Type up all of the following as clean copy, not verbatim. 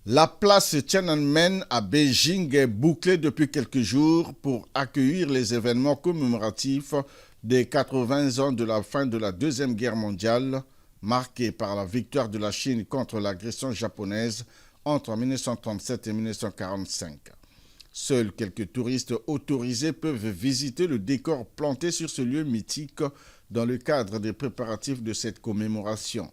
La place Tiananmen à Beijing est bouclée depuis quelques jours pour accueillir les événements commémoratifs des 80 ans de la fin de la Deuxième Guerre mondiale, marquée par la victoire de la Chine contre l'agression japonaise entre 1937 et 1945. Seuls quelques touristes autorisés peuvent visiter le décor planté sur ce lieu mythique dans le cadre des préparatifs de cette commémoration.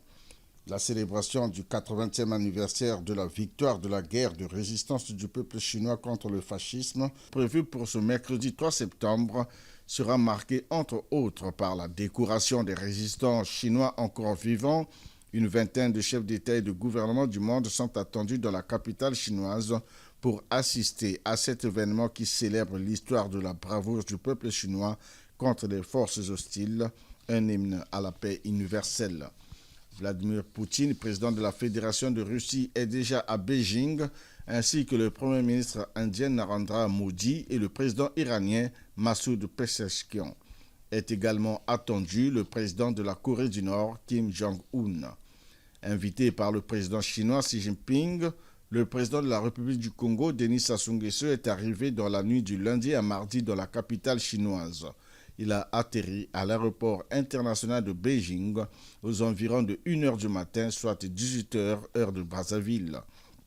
La célébration du 80e anniversaire de la victoire de la guerre de résistance du peuple chinois contre le fascisme, prévue pour ce mercredi 3 septembre, sera marquée entre autres par la décoration des résistants chinois encore vivants. Une vingtaine de chefs d'État et de gouvernement du monde sont attendus dans la capitale chinoise pour assister à cet événement qui célèbre l'histoire de la bravoure du peuple chinois contre les forces hostiles, un hymne à la paix universelle. Vladimir Poutine, président de la Fédération de Russie, est déjà à Beijing, ainsi que le Premier ministre indien Narendra Modi et le président iranien Massoud Pezeshkian. Est également attendu le président de la Corée du Nord, Kim Jong-un. Invité par le président chinois Xi Jinping, le président de la République du Congo, Denis Sassou Nguesso, est arrivé dans la nuit du lundi à mardi dans la capitale chinoise. Il a atterri à l'aéroport international de Beijing aux environs de 1h du matin, soit 18h, heure de Brazzaville.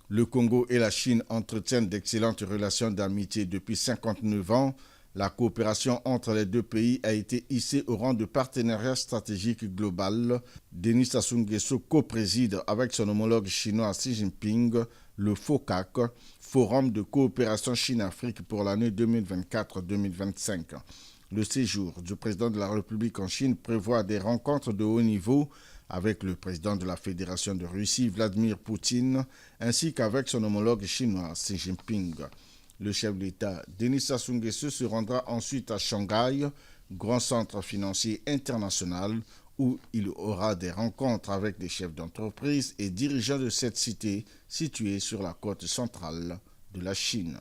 Le Congo et la Chine entretiennent d'excellentes relations d'amitié depuis 59 ans. La coopération entre les deux pays a été hissée au rang de partenariat stratégique global. Denis Sassou Nguesso co-préside avec son homologue chinois Xi Jinping le FOCAC, Forum de coopération Chine-Afrique pour l'année 2024-2025. Le séjour du président de la République en Chine prévoit des rencontres de haut niveau avec le président de la Fédération de Russie, Vladimir Poutine, ainsi qu'avec son homologue chinois, Xi Jinping. Le chef d'État, Denis Sassou Nguesso, se rendra ensuite à Shanghai, grand centre financier international, où il aura des rencontres avec des chefs d'entreprise et dirigeants de cette cité située sur la côte centrale de la Chine.